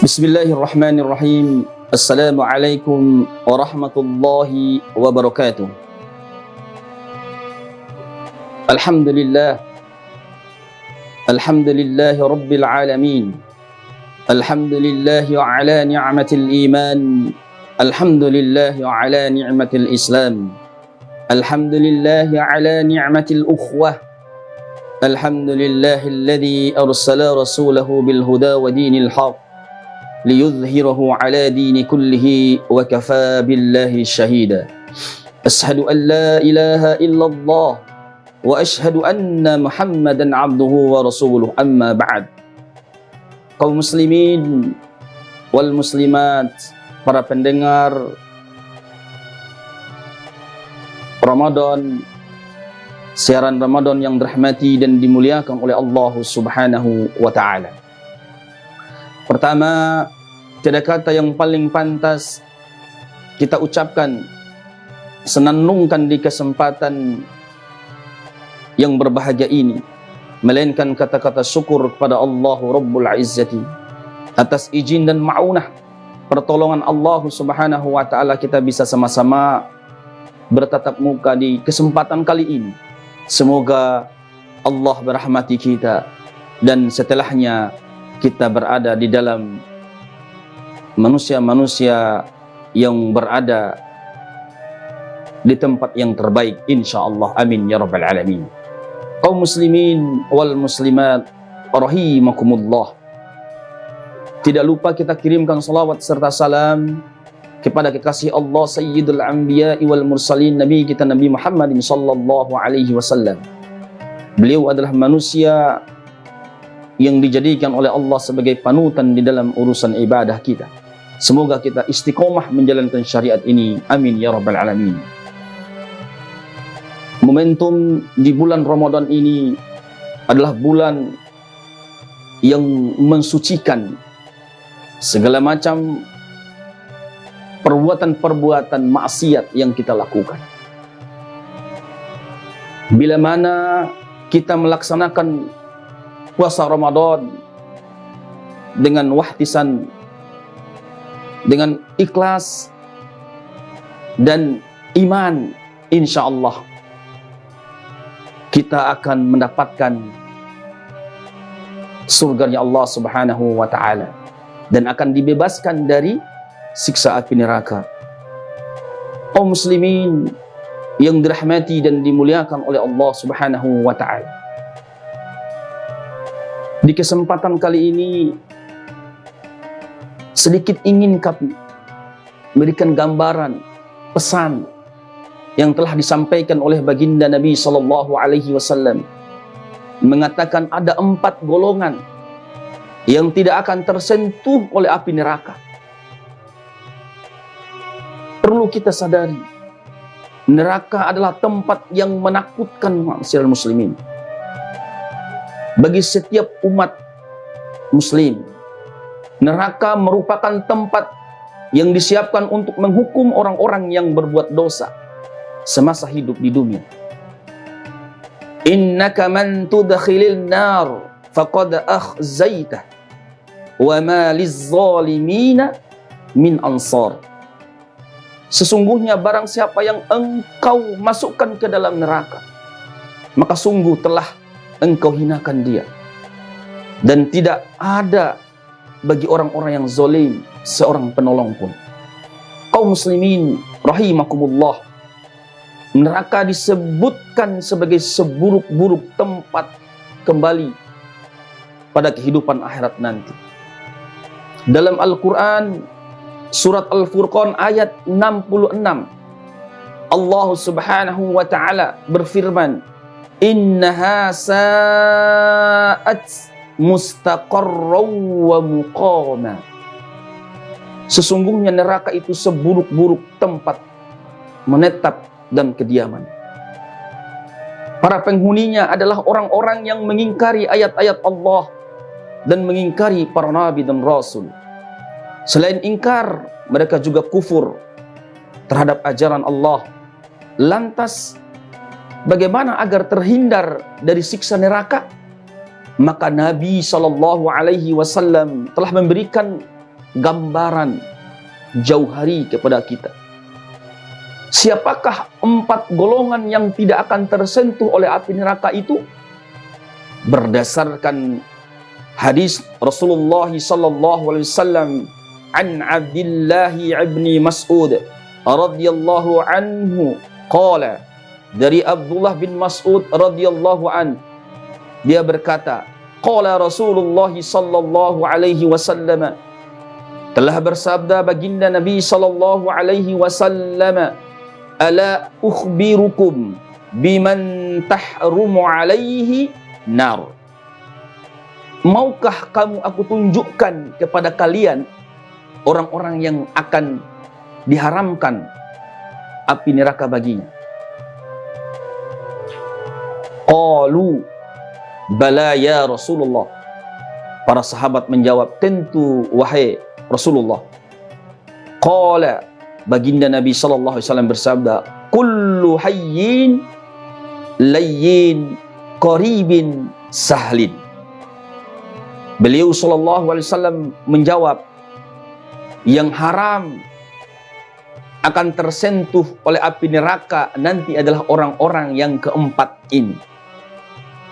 Bismillahirrahmanirrahim. Assalamualaikum warahmatullahi wabarakatuh. Alhamdulillah. Alhamdulillahi rabbil alamin. Alhamdulillahi ala ni'matil iman. Alhamdulillahi ala ni'matil islam. Alhamdulillahi ala ni'matil ukhwah. Alhamdulillahi alladhi arsala rasulahu bil huda wa dinil haq liyudhhirahu ala dini kullihi wa kafa billahi syahida. Ashhadu an la ilaha illallah wa ashhadu anna Muhammadan abduhu wa rasuluh, amma ba'd. Kaum muslimin wal muslimat, para pendengar Ramadan, siaran Ramadan yang dirahmati dan dimuliakan oleh Allah Subhanahu wa ta'ala. Pertama, tiada kata yang paling pantas kita ucapkan, senandungkan di kesempatan yang berbahagia ini, melainkan kata-kata syukur kepada Allah Rabbul Izzati atas izin dan ma'unah pertolongan Allah Subhanahu wa ta'ala, kita bisa sama-sama bertatap muka di kesempatan kali ini. Semoga Allah merahmati kita dan setelahnya kita berada di dalam manusia-manusia yang berada di tempat yang terbaik, insyaallah. Amin ya rabbal alamin. Kaum muslimin wal muslimat rahimakumullah, tidak lupa kita kirimkan salawat serta salam kepada kekasih Allah Sayyidul Anbiya wal Mursalin, Nabi kita Nabi Muhammad sallallahu alaihi wasallam. Beliau adalah manusia yang dijadikan oleh Allah sebagai panutan di dalam urusan ibadah kita. Semoga kita istiqomah menjalankan syariat ini. Amin ya rabbal alamin. Momentum di bulan Ramadan ini adalah bulan yang mensucikan segala macam perbuatan-perbuatan maksiat yang kita lakukan. Bila mana kita melaksanakan puasa Ramadan dengan wahtisan, dengan ikhlas dan iman, insyaallah kita akan mendapatkan surganya Allah Subhanahu wa ta'ala dan akan dibebaskan dari siksa api neraka. Kaum muslimin yang dirahmati dan dimuliakan oleh Allah Subhanahu wa ta'ala, di kesempatan kali ini sedikit ingin kami memberikan gambaran pesan yang telah disampaikan oleh baginda Nabi sallallahu alaihi wasallam, mengatakan ada 4 golongan yang tidak akan tersentuh oleh api neraka. Perlu kita sadari, neraka adalah tempat yang menakutkan masyarakat muslimin. Bagi setiap umat muslim, neraka merupakan tempat yang disiapkan untuk menghukum orang-orang yang berbuat dosa semasa hidup di dunia. Innaka man tudkhilil nar faqad akhzaitah wa ma lizzalimina min ansar. Sesungguhnya barang siapa yang engkau masukkan ke dalam neraka, maka sungguh telah engkau hinakan dia, dan tidak ada bagi orang-orang yang zalim seorang penolong pun. Kaum muslimin rahimakumullah, neraka disebutkan sebagai seburuk-buruk tempat kembali pada kehidupan akhirat nanti. Dalam Al-Quran surat Al-Furqan ayat 66, Allah Subhanahu wa ta'ala berfirman, innaha sa'at mustaqarraw wa muqama. Sesungguhnya neraka itu seburuk-buruk tempat menetap dan kediaman. Para penghuninya adalah orang-orang yang mengingkari ayat-ayat Allah dan mengingkari para nabi dan rasul. Selain ingkar, mereka juga kufur terhadap ajaran Allah. Lantas bagaimana agar terhindar dari siksa neraka? Maka Nabi SAW telah memberikan gambaran jauh hari kepada kita. Siapakah 4 golongan yang tidak akan tersentuh oleh api neraka itu? Berdasarkan hadis Rasulullah sallallahu alaihi wasallam an Abdullah ibni Mas'ud radhiyallahu anhu qala, dari Abdullah bin Mas'ud radhiyallahu an, dia berkata, qala Rasulullah sallallahu alaihi wasallam, telah bersabda baginda Nabi sallallahu alaihi wasallam, ala ukhbirukum biman tahrumu alaihi nar. Maukah kamu aku tunjukkan kepada kalian orang-orang yang akan diharamkan api neraka baginya? Qalu bala ya Rasulullah. Para sahabat menjawab, tentu wahai Rasulullah. Qala, baginda Nabi sallallahu alaihi wasallam bersabda, kullu hayyin layyin qaribin sahlin. Beliau sallallahu alaihi wasallam menjawab, yang haram akan tersentuh oleh api neraka nanti adalah orang-orang yang keempat ini.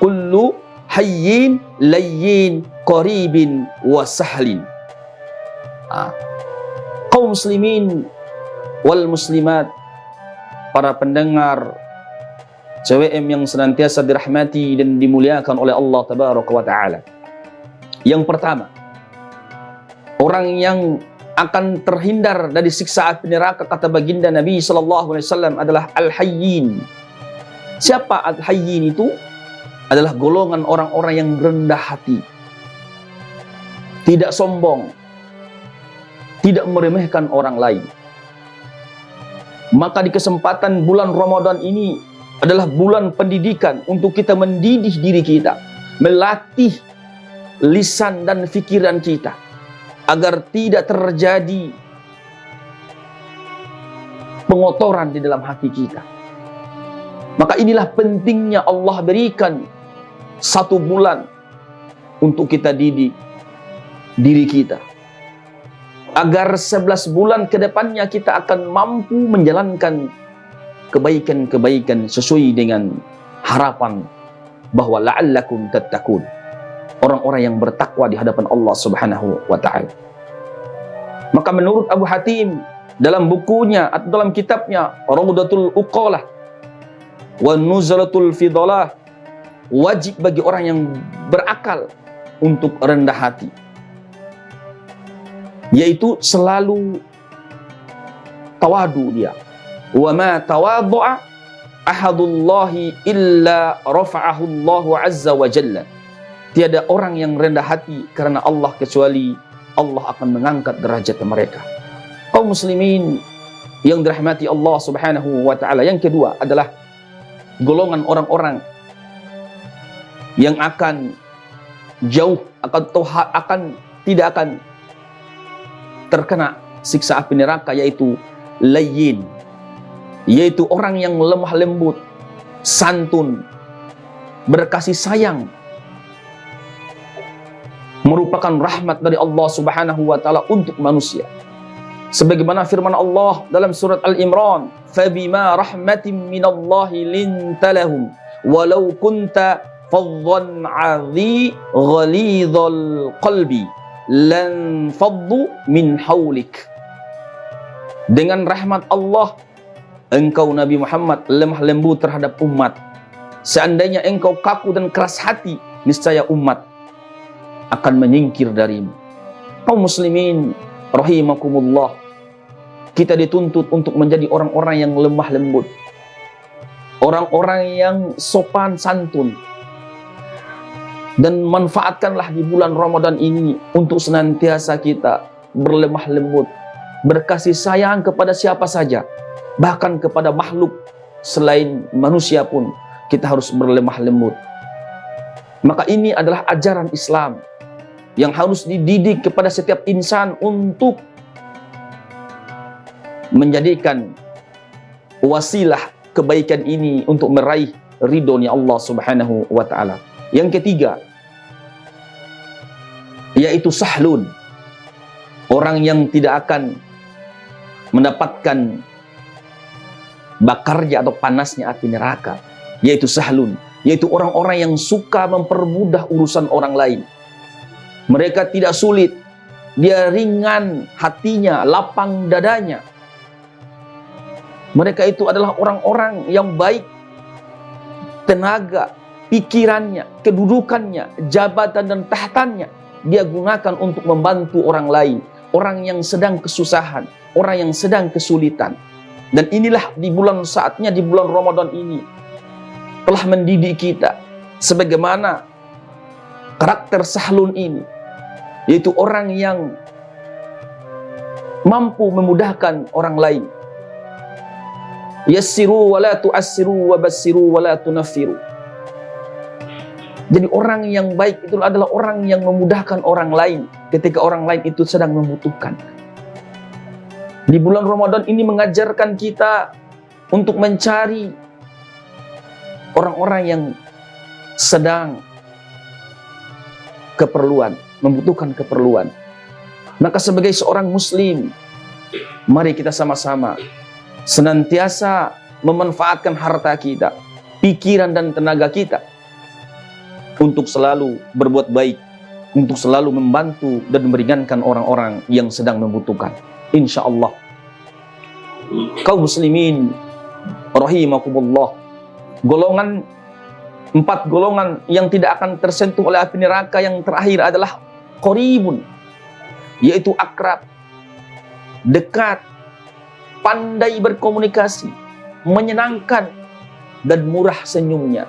Kullu hayyin layyin qaribin wa sahlin. Kaum muslimin wal muslimat, para pendengar CWM yang senantiasa dirahmati dan dimuliakan oleh Allah tabaraka wa taala. Yang pertama, orang yang akan terhindar dari siksa api neraka, kata baginda Nabi sallallahu alaihi wasallam, adalah al-hayyin. Siapa al-hayyin itu? Adalah golongan orang-orang yang rendah hati, tidak sombong, tidak meremehkan orang lain. Maka di kesempatan bulan Ramadan ini adalah bulan pendidikan untuk kita mendidik diri kita, melatih lisan dan pikiran kita agar tidak terjadi pengotoran di dalam hati kita. Maka inilah pentingnya Allah berikan 1 bulan untuk kita didik diri kita, agar 11 bulan ke depannya kita akan mampu menjalankan kebaikan-kebaikan sesuai dengan harapan bahwa la'allakum tattaqun, orang-orang yang bertakwa di hadapan Allah Subhanahu wa taala. Maka menurut Abu Hatim dalam bukunya atau dalam kitabnya Rawdatul Uqalah wa Nuzlatul Fidalah, wajib bagi orang yang berakal untuk rendah hati, yaitu selalu tawadu dia. Wa ma tawadhu'a ahadullahi illa rafa'ahu Allahu azza wa jalla. Tiada orang yang rendah hati karena Allah kecuali Allah akan mengangkat derajat mereka. Kaum muslimin yang dirahmati Allah Subhanahu wa taala, yang kedua adalah golongan orang-orang yang akan jauh tidak akan terkena siksa api neraka, yaitu layyin, yaitu orang yang lemah lembut, santun, berkasih sayang, merupakan rahmat dari Allah Subhanahu wa taala untuk manusia. Sebagaimana firman Allah dalam surat Al-Imran, "Fabima rahmatin minallahi linta lahum walau kunta faddan 'ghalidhal qalbi lan faddu min haulik." Dengan rahmat Allah engkau Nabi Muhammad lemah lembut terhadap umat. Seandainya engkau kaku dan keras hati, niscaya umat akan menyingkir darimu. Kaum muslimin rahimakumullah, kita dituntut untuk menjadi orang-orang yang lemah lembut, orang-orang yang sopan santun, dan manfaatkanlah di bulan Ramadan ini untuk senantiasa kita berlemah lembut, berkasih sayang kepada siapa saja, bahkan kepada makhluk selain manusia pun kita harus berlemah lembut. Maka ini adalah ajaran Islam yang harus dididik kepada setiap insan untuk menjadikan wasilah kebaikan ini untuk meraih ridhonya Allah Subhanahu wa taala. Yang ketiga yaitu sahlun, orang yang tidak akan mendapatkan bakarnya atau panasnya api neraka, yaitu sahlun, yaitu orang-orang yang suka mempermudah urusan orang lain. Mereka tidak sulit, dia ringan hatinya, lapang dadanya. Mereka itu adalah orang-orang yang baik, tenaga, pikirannya, kedudukannya, jabatan dan tahtannya dia gunakan untuk membantu orang lain, orang yang sedang kesusahan, orang yang sedang kesulitan. Dan inilah di bulan saatnya, di bulan Ramadan ini telah mendidik kita sebagaimana karakter sahlun ini, yaitu orang yang mampu memudahkan orang lain. Yassiru wa la tu'assiru wa bassiru wa la tunaffiru. Jadi orang yang baik itu adalah orang yang memudahkan orang lain ketika orang lain itu sedang membutuhkan. Di bulan Ramadan ini mengajarkan kita untuk mencari orang-orang yang sedang keperluan, membutuhkan keperluan. Maka sebagai seorang muslim, mari kita sama-sama senantiasa memanfaatkan harta kita, pikiran dan tenaga kita untuk selalu berbuat baik, untuk selalu membantu dan meringankan orang-orang yang sedang membutuhkan. Insya Allah. Kaum muslimin rahimakumullah, golongan 4 golongan yang tidak akan tersentuh oleh api neraka yang terakhir adalah qaribun, yaitu akrab, dekat, pandai berkomunikasi, menyenangkan, dan murah senyumnya.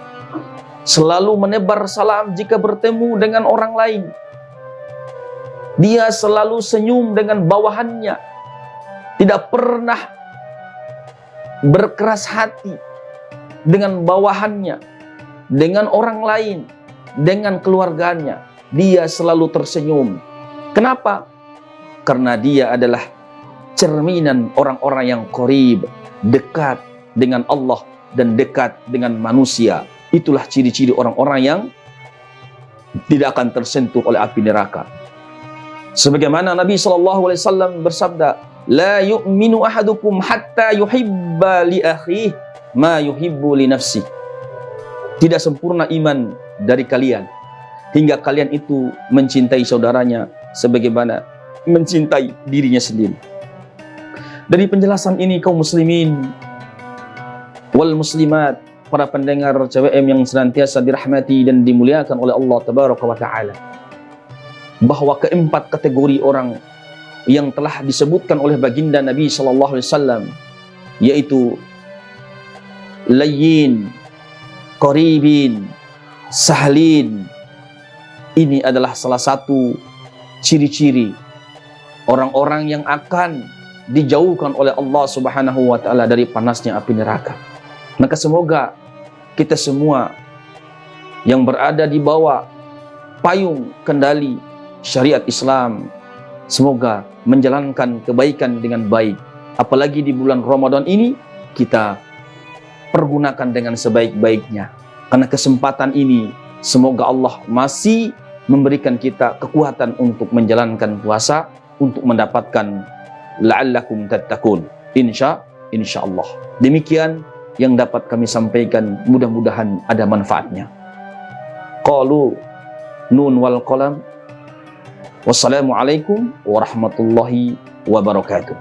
Selalu menebar salam jika bertemu dengan orang lain. Dia selalu senyum dengan bawahannya, tidak pernah berkeras hati dengan bawahannya, dengan orang lain, dengan keluarganya. Dia selalu tersenyum. Kenapa? Karena dia adalah cerminan orang-orang yang qarib, dekat dengan Allah dan dekat dengan manusia. Itulah ciri-ciri orang-orang yang tidak akan tersentuh oleh api neraka. Sebagaimana Nabi SAW bersabda, la yu'minu ahadukum hatta yuhibba li akhihi ma yuhibbu li nafsi. Tidak sempurna iman dari kalian hingga kalian itu mencintai saudaranya sebagaimana mencintai dirinya sendiri. Dari penjelasan ini, kaum muslimin wal muslimat, para pendengar CWM yang senantiasa dirahmati dan dimuliakan oleh Allah Tabaraka wa Ta'ala, bahwa keempat kategori orang yang telah disebutkan oleh baginda Nabi SAW, yaitu layyin, qaribin, sahlin, ini adalah salah satu ciri-ciri orang-orang yang akan dijauhkan oleh Allah Subhanahu wa Ta'ala dari panasnya api neraka. Maka semoga kita semua yang berada di bawah payung kendali syariat Islam, semoga menjalankan kebaikan dengan baik. Apalagi di bulan Ramadan ini, kita pergunakan dengan sebaik-baiknya. Karena kesempatan ini, semoga Allah masih memberikan kita kekuatan untuk menjalankan puasa, untuk mendapatkan la'allakum tattaqun. Insya-Allah. Demikian yang dapat kami sampaikan, mudah-mudahan ada manfaatnya. Qalu nun wal qalam. Wassalamualaikum warahmatullahi wabarakatuh.